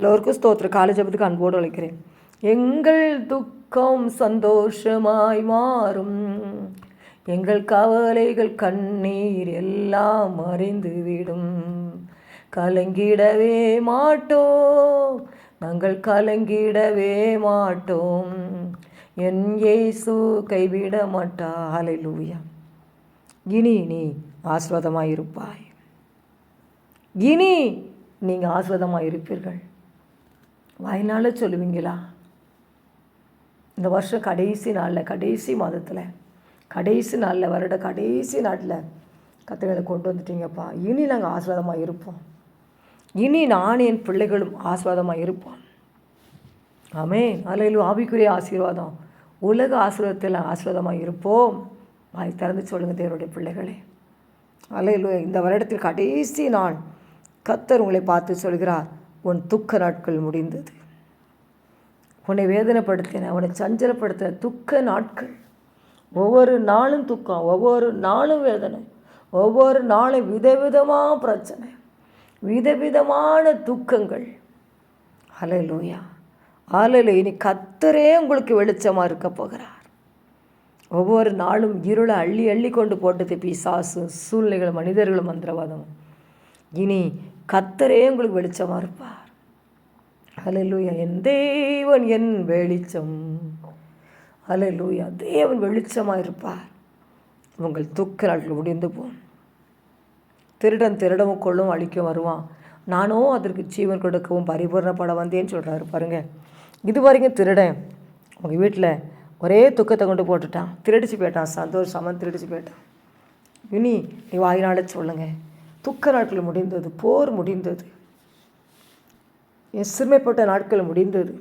எல்லோருக்கும் ஸ்தோத்திரம். காலை ஜெபத்துக்கு அன்போடு அழைக்கிறேன். எங்கள் துக்கம் சந்தோஷமாய் மாறும், எங்கள் கவலைகள் கண்ணீர் எல்லாம் மறைந்துவிடும். கலங்கிடவே மாட்டோம், நாங்கள் கலங்கிடவே மாட்டோம், என் இயேசு கைவிட மாட்டா. ஹல்லேலூயா. இனி நீ ஆசீர்வாதமாய் இருப்பாய். இனி நீங்கள் ஆசீர்வாதமாக இருப்பீர்கள். வாயினால சொல்லுவீங்களா? இந்த வருஷம் கடைசி நாளில், கடைசி மாதத்தில், கடைசி நாளில், வருட கடைசி நாட்டில் கர்த்தர்களை கொண்டு வந்துட்டீங்கப்பா. இனி நாங்கள் ஆசீர்வாதமாக இருப்போம். இனி நான் என் பிள்ளைகளும் ஆசீர்வாதமாக இருப்போம். ஆமென். அல்லேலூயா. ஆவிக்குரிய ஆசீர்வாதம், உலக ஆசீர்வாதத்தில் ஆசீர்வாதமாக இருப்போம். வாய் திறந்து சொல்லுங்கள் தேவனுடைய பிள்ளைகளே. அல்லேலூயா. இந்த வருடத்தில் கடைசி நாள் கர்த்தர் உங்களை பார்த்து சொல்கிறார், உன் துக்க நாட்கள் முடிந்தது. உன்னை வேதனைப்படுத்தின, உன்னை சஞ்சலப்படுத்தின துக்க நாட்கள், ஒவ்வொரு நாளும் துக்கம், ஒவ்வொரு நாளும் வேதனை, ஒவ்வொரு நாளும் விதவிதமான பிரச்சனை, விதவிதமான துக்கங்கள். ஹல்லேலூயா. ஹல்லேலூயா. இனி கர்த்தரே உங்களுக்கு வெளிச்சமாக இருக்க போகிறார். ஒவ்வொரு நாளும் இருளை அள்ளி அள்ளி கொண்டு போட்டது பிசாசு, சூழ்நிலைகளும் மனிதர்களும் மந்திரவாதம். இனி கர்த்தரே உங்களுக்கு வெளிச்சமாக இருப்பார். ஹல்லேலூயா. என் தேவன் என் வெளிச்சம். ஹல்லேலூயா. தேவன் வெளிச்சமாக இருப்பார். உங்கள் துக்க நாட்கள் முடிந்து போகும். திருடன் திருடவும் கொள்ளும் அழிக்க வருவான், நானோ அதற்கு ஜீவன் கொடுக்கவும் பரிபூர்ணப்பட வந்தேன்னு சொல்கிறாரு பாருங்கள். இது வரைக்கும் திருடன் உங்கள் வீட்டில் ஒரே துக்கத்தை கொண்டு போட்டுட்டான், திருடிச்சு போயிட்டான், சந்தோஷமாக திருடிச்சு போயிட்டான். இனி நீ வாயினால சொல்லுங்கள், துக்க நாட்கள் முடிந்தது, போர் முடிந்தது, என் சிறுமைப்பட்ட நாட்கள் முடிந்தது,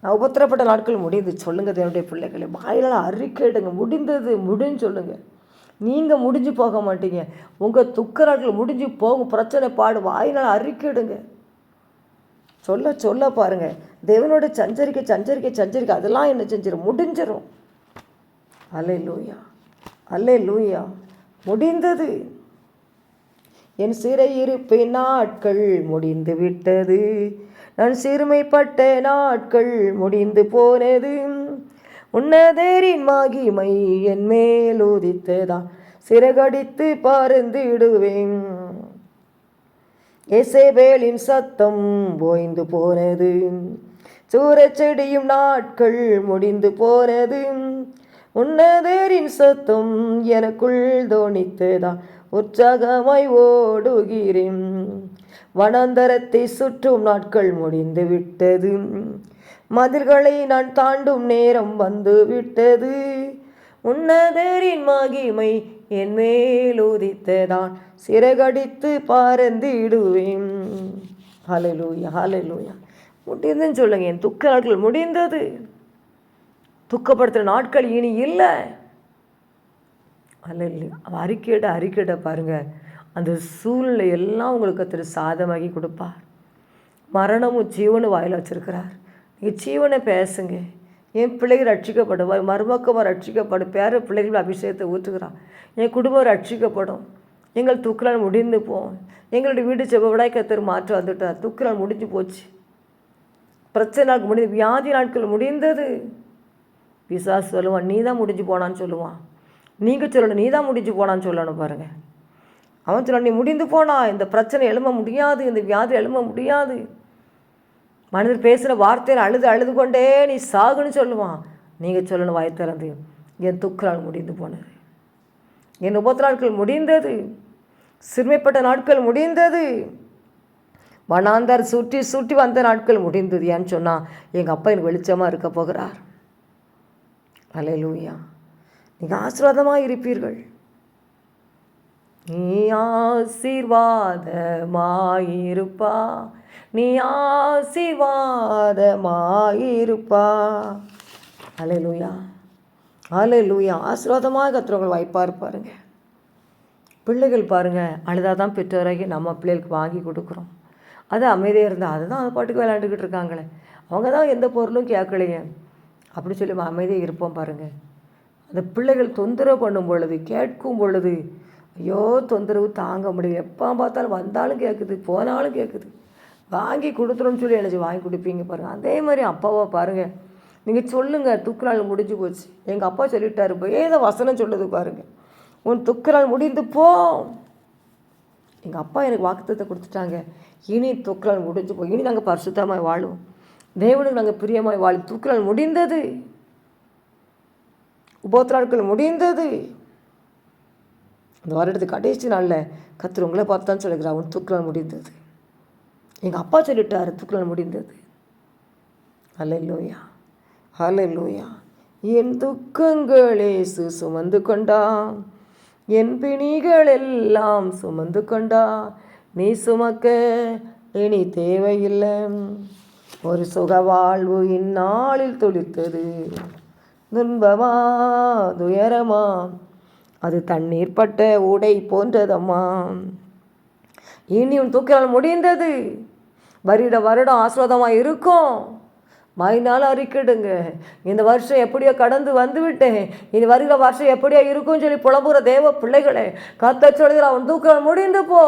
நான் உபத்திரப்பட்ட நாட்கள் முடிந்து. சொல்லுங்கள் என்னுடைய பிள்ளைகளை, வாயினால் அறிக்கையிடுங்க, முடிந்தது முடிஞ்சு சொல்லுங்கள். நீங்கள் முடிஞ்சு போக மாட்டீங்க, உங்கள் துக்க நாட்கள் முடிஞ்சு போகும். பிரச்சனை பாடு வாயினால் அறிக்கையிடுங்க. சொல்ல சொல்ல பாருங்கள், தேவனோட சஞ்சரிக்க சஞ்சரிக்க சஞ்சரிக்க அதெல்லாம் என்ன செஞ்சிடும், முடிஞ்சிடும். அல்லேலூயா. அல்லேலூயா. முடிந்தது. என் சிறையிருப்பின் நாட்கள் முடிந்து விட்டது, நான் சிறுமைப்பட்ட நாட்கள் முடிந்து போனது. உன்னதரின் மகிமை என் மேல் உதித்ததா, சிறகடித்து பறந்திடுவேன். எசேபேலின் சத்தம் ஓய்ந்து போனது, சூரச்செடியும் நாட்கள் முடிந்து போனது. உன்னதரின் சத்தம் எனக்குள் தோணித்ததா, உற்சாகமாய் ஓடுகிறேன். வனாந்தரத்தை சுற்றும் நாட்கள் முடிந்து விட்டது, மதில்களை நான் தாண்டும் நேரம் வந்து விட்டது. உன்னதரின் மகிமை என் மேல் உதித்ததான், சிறகடித்து பறந்திடுவேன். ஹல்லேலூயா. ஹல்லேலூயா. முடிந்துன்னு சொல்லுங்க. என் துக்க நாட்கள் முடிந்தது, துக்கப்படுத்துகிற நாட்கள் இனி இல்லை. அல்லேலூயா. அறிக்கையிட பாருங்கள், அந்த சூழ்நிலை எல்லாம் உங்களுக்கு திரு சாதமாகி கொடுப்பார். மரணமும் ஜீவனும் வாயில் வச்சிருக்கிறார். நீங்கள் ஜீவனை பேசுங்க. என் பிள்ளைகள் ரட்சிக்கப்படும், மருமக்கமாக ரட்சிக்கப்படும், பேர பிள்ளைகள் அபிஷேகத்தை ஊற்றுகிறான். என் குடும்பம் ரட்சிக்கப்படும், எங்கள் துக்கலால் முடிந்து போம். எங்களுடைய வீடு செவ்வாய் கத்தர் மாற்ற வந்துட்டார். துக்கலால் முடிஞ்சு போச்சு, பிரச்சனை நாட்கள் முடிந்து, வியாதி நாட்கள் முடிந்தது. பிசாசு சொல்லுவான், நீ தான் முடிஞ்சு போனான்னு சொல்லுவான். நீங்கள் சொல்லணும், நீ தான் முடிஞ்சு போனான்னு சொல்லணும் பாருங்கள். அவன் சொல்லணும், நீ முடிந்து போனா, இந்த பிரச்சனை எழும்ப முடியாது, இந்த வியாதி எழும்ப முடியாது. மனிதர் பேசுகிற வார்த்தையில் அழுது கொண்டே நீ சாகுன்னு சொல்லுவான். நீங்கள் சொல்லணும் வாய் திறந்து, என் துக்கலால் முடிந்து போனது, என் உபத்திர நாட்கள் முடிந்தது, சிறுமைப்பட்ட நாட்கள் முடிந்தது, வனாந்தர் சுற்றி சுற்றி வந்த நாட்கள் முடிந்தது. ஏன்னு சொன்னால் எங்கள் அப்பா எனக்கு வெளிச்சமாக இருக்க போகிறார். அல்லேலூயா. நீங்கள் ஆசீர்வாதமாக இருப்பீர்கள். நீ ஆசீர்வாதமாயிருப்பா, நீ ஆசீர்வாதமாயிருப்பா. அல்லேலூயா. அல்லேலூயா. ஆசீர்வாதமாக கர்த்தர் வாய்ப்பாக இருப்பாருங்க. பிள்ளைகள் பாருங்கள், அழுதாதான் பெற்றோராகி நம்ம பிள்ளைகளுக்கு வாங்கி கொடுக்குறோம். அது அமைதியாக இருந்தால் அதுதான் அது பாட்டுக்கு விளையாண்டுக்கிட்டு இருக்காங்களே, அவங்க தான் எந்த பொருளும் கேட்கலையே அப்படி சொல்லி அமைதியாக இருப்போம் பாருங்கள். அந்த பிள்ளைகள் தொந்தரவு பண்ணும் பொழுது, கேட்கும் பொழுது, ஐயோ தொந்தரவு தாங்க முடியும். எப்போ பார்த்தாலும் வந்தாலும் கேட்குது, போனாலும் கேட்குது. வாங்கி கொடுத்துருன்னு சொல்லி எனக்கு வாங்கி கொடுப்பீங்க பாருங்கள். அதே மாதிரி அப்பாவை பாருங்கள், நீங்கள் சொல்லுங்கள் துக்க நாள் முடிஞ்சு போச்சு. எங்கள் அப்பா சொல்லிட்டாரு, வேத வசனம் சொல்லுது பாருங்கள், உன் துக்க நாள் முடிந்து போ. எங்கள் அப்பா எனக்கு வாக்குத்தத்தை கொடுத்துட்டாங்க, இனி துக்க நாள் முடிஞ்சு போ, இனி நாங்கள் பரிசுத்தமாய் வாழுவோம், தேவனுக்கு நாங்கள் பிரியமாய் வாழி. துக்க நாள் முடிந்தது, உபோத்திர நாட்கள் முடிந்தது. இந்த வருடத்துக்கு கடைசி நாளில் கர்த்தர் உங்களை பார்த்து தான் சொல்லுகிறார், உன் துக்க நாள் முடிந்தது. எங்கள் அப்பா சொல்லிட்டார், துக்க நாள் முடிந்தது. ஹல்லேலூயா, ஹல்லேலூயா. என் துக்கங்கள் இயேசு சுமந்து கொண்டா, என் பிணிகள் எல்லாம் சுமந்து கொண்டா, நீ சுமக்க இனி தேவையில்லை. ஒரு சுக வாழ்வு இந்நாளில் துளித்தது, துன்பமா துயரமா அது தண்ணீர் பட்ட உடை போன்றதம்மா. இனி உன் துக்க நாள் முடிந்தது. வருடம் ஆசீர்வாதமாக இருக்கும். மறுநாள் அறிக்கிடுங்க, இந்த வருஷம் எப்படியோ கடந்து வந்து விட்டேன், இனி வருகிற வருஷம் எப்படியோ இருக்கும்னு சொல்லி புலம்புற தேவ பிள்ளைகளே, கர்த்தர் சொல்கிறார், அவன் துக்க நாள் முடிந்து போ.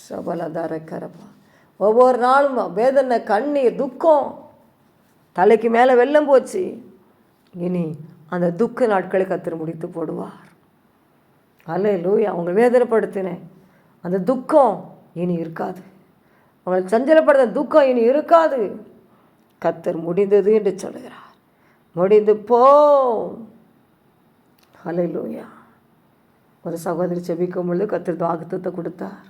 சபலதாரக்கரப்பா. ஒவ்வொரு நாளும் வேதனை, கண்ணீர், துக்கம், தலைக்கு மேலே வெள்ளம் போச்சு. இனி அந்த துக்க நாட்களை கர்த்தர் முடித்து போடுவார். அல்லேலூயா. அவங்க வேதனைப்படுத்தினேன் அந்த துக்கம் இனி இருக்காது, அவங்களை சஞ்சலப்படுத்த துக்கம் இனி இருக்காது. கர்த்தர் முடிந்தது என்று சொல்கிறார். முடிந்து போ. அல்லேலூயா. ஒரு சகோதரி செபிக்கும் பொழுது கர்த்தர் வாக்குத்தத்தை கொடுத்தார்,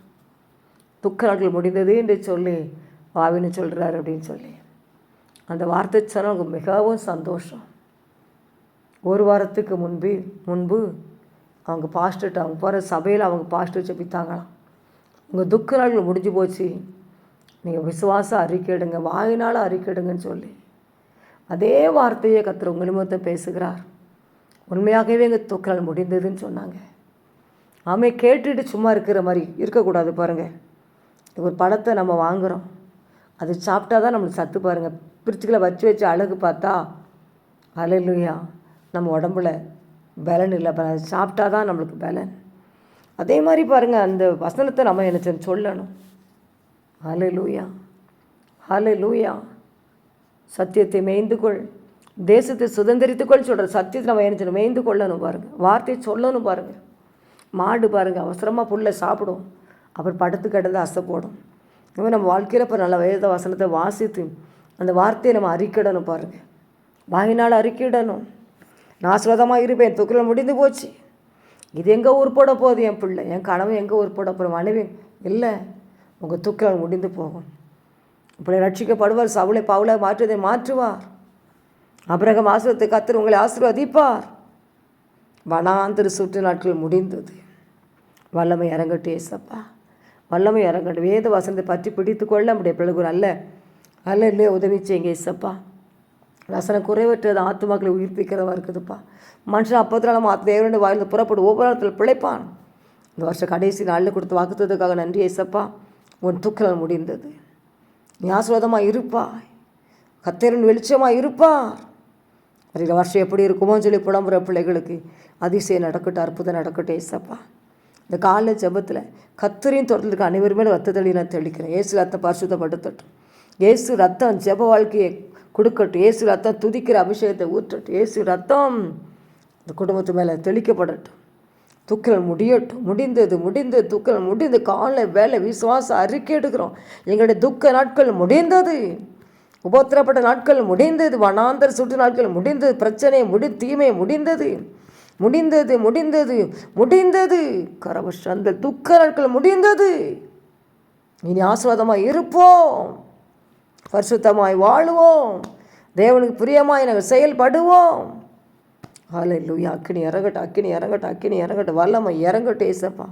துக்க நாட்கள் முடிந்தது என்று சொல்லி வாவின்னு சொல்கிறார் அப்படின்னு சொல்லி. அந்த வார்த்தை சொன்னால் அவங்க மிகவும் சந்தோஷம். ஒரு வாரத்துக்கு முன்பு அவங்க பாஸ்டர்கிட்ட, அவங்க போகிற சபையில் அவங்க பாஸ்டர் செபித்தாங்களாம், உங்கள் துக்க நாட்கள் முடிஞ்சு போச்சு, நீங்கள் விசுவாசம் அறிக்கையிடுங்க, வாயினால் அறிக்கையிடுங்கன்னு சொல்லி. அதே வார்த்தையை கர்த்தர் உங்கள் நிமித்தம் பேசுகிறார். உண்மையாகவே எங்கள் துக்க நாள் முடிந்ததுன்னு சொன்னாங்க. ஆமே, கேட்டுட்டு சும்மா இருக்கிற மாதிரி இருக்கக்கூடாது பாருங்கள். ஒரு பழத்தை நம்ம வாங்குகிறோம், அது சாப்பிட்டா தான் நம்மளுக்கு சத்து பாருங்கள். பிரிச்சுக்களை வச்சு அழகு பார்த்தா அல்லேலூயா நம்ம உடம்புல பலன் இல்லை, அது சாப்பிட்டா தான் நம்மளுக்கு பலன். அதே மாதிரி பாருங்கள், அந்த வசனத்தை நம்ம என்ன சொல்லணும். ஹல்லேலூயா, ஹல்லேலூயா. சத்தியத்தை மேய்ந்துகொள், தேசத்தை சுதந்திரித்துக்கொள் சொல்கிற சத்தியத்தை நம்ம என்ன செய்யணும், மேய்ந்து கொள்ளணும் பாருங்கள். வார்த்தையை சொல்லணும் பாருங்கள். மாடு பாருங்கள் அவசரமாக புல்லை சாப்பிடும், அப்புறம் படுத்து கிடந்து அசை போடும். இவன் நம்ம வாழ்க்கையில் இப்போ நல்ல வேத வசனத்தை வாசித்து அந்த வார்த்தையை நம்ம அறிக்கிடணும் பாருங்கள். வாயினால் அறிக்கிடணும். நான் ஆசீர்வாதமாக இருப்பேன், துக்கில் முடிந்து போச்சு, இது எங்கே உருப்பட போகுது, என் பிள்ளை, என் கனவு எங்கே உருப்பட போகிற மனைவி இல்லை, உங்கள் துக்கில் முடிந்து போகும். இப்படி ரட்சிக்கப்படுவார், சவுளை பவுலை மாற்றுவதை மாற்றுவார். அபிரகாம் ஆசீர்வாதத்தை கர்த்தர் உங்களை ஆசீர்வதிப்பார். வனாந்திர சுற்று நாட்கள் முடிந்தது. வல்லமை இறங்கட்டு ஏசப்பா, வல்லமை இறங்கட்டு. வேத வசனத்தை பற்றி பிடித்து கொள்ள நம்முடைய பிள்ளைகள் அல்ல இல்லையே உதவி செய்யுங்க ஏசப்பா. வசனம் குறைவற்றது ஆத்துமாக்களை உயிர்ப்பிக்கிறவா இருக்குதுப்பா. மனுஷன் 40 தேவனுடைய வாயிலிருந்து புறப்படும், ஒவ்வொரு இடத்துல பிழைப்பான். இந்த வருஷம் கடைசி நாளில் கொடுத்து வாக்குத்ததுக்காக நன்றி ஏசப்பா. உன் துக்க நாள் முடிந்தது, நீ ஆசீர்வாதமாக இருப்பாய், கர்த்தரின் வெளிச்சமாக இருப்பார். வருகிற வருஷம் எப்படி இருக்குமோன்னு சொல்லி புலம்புற பிள்ளைகளுக்கு அதிசயம் நடக்கட்டும், அற்புதம் நடக்கட்டும் ஏசப்பா. இந்த காலை ஜெபத்தில் கர்த்தரின் தோட்டத்தில் இருக்க அனைவருமே ரத்த தள்ளி நான் தெளிக்கிறேன். இயேசு ரத்தம் பரிசுத்தப்படுத்தட்டும், இயேசு ரத்தம் ஜெப வாழ்க்கையை கொடுக்கட்டும், இயேசு ரத்தம் துதிக்கிற அபிஷேகத்தை ஊற்றட்டும், இயேசு ரத்தம் இந்த குடும்பத்து மேலே தெளிக்கப்படட்டும். துக்கல் முடியட்டும், முடிந்தது துக்கல் முடிந்து காலை வேலை விசுவாசம் அறிக்கை எடுக்கிறோம். எங்களுடைய துக்க நாட்கள் முடிந்தது, உபத்திரப்பட்ட நாட்கள் முடிந்தது, வனாந்தர சுற்று நாட்கள் முடிந்தது, பிரச்சனை தீமை முடிந்தது கரவஷ் அந்த துக்க நாட்கள் முடிந்தது. இனி ஆசீர்வாதமாக இருப்போம், பரிசுத்தமாய் வாழுவோம், தேவனுக்கு பிரியமாய் நாங்கள் செயல்படுவோம். ஹல்லேலூயா. அக்கினி இறங்கட்டும், வல்லமை இறங்கட்டும் ஏசப்பா.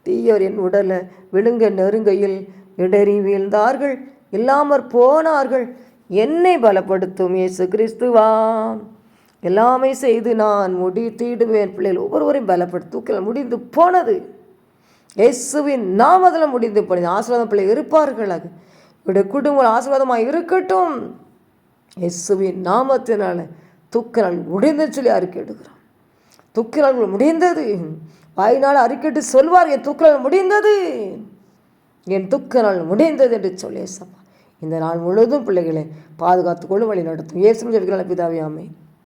தீயோர் என் உடலை விழுங்க நெருங்கையில் இடறி வீழ்ந்தார்கள், இல்லாமற் போனார்கள், என்னை பலப்படுத்தும் இயேசு கிறிஸ்துவா. எல்லாமே செய்து நான் முடித்திடுவேன். பிள்ளைகள் ஒவ்வொருவரையும் பலப்படுத்தும். தூக்கில் முடிந்து போனது இயேசுவின் நாமத்தில் முடிந்து போனது. ஆசீர்வாதம் பிள்ளை இருப்பார்களாக, இவருடைய குடும்பம் ஆசீர்வாதமாக இருக்கட்டும். இயேசுவின் நாமத்தினால துக்க நாள் முடிந்து சொல்லி அறிக்கை எடுக்கிறோம். துக்க நாள் முடிந்தது, வாயினால் அறிக்கைட்டு சொல்வார், என் துக்க நாள் முடிந்தது. என் துக்க நாள் முடிந்தது என்று சொல்லி ஏசப்பா இந்த நாள் முழுவதும் பிள்ளைகளை பாதுகாத்துக்கொள்ளும் வழி நடத்தும். இயேசுவின் ஜெபிக்கிறேன் பிதாவே, ஆமென்.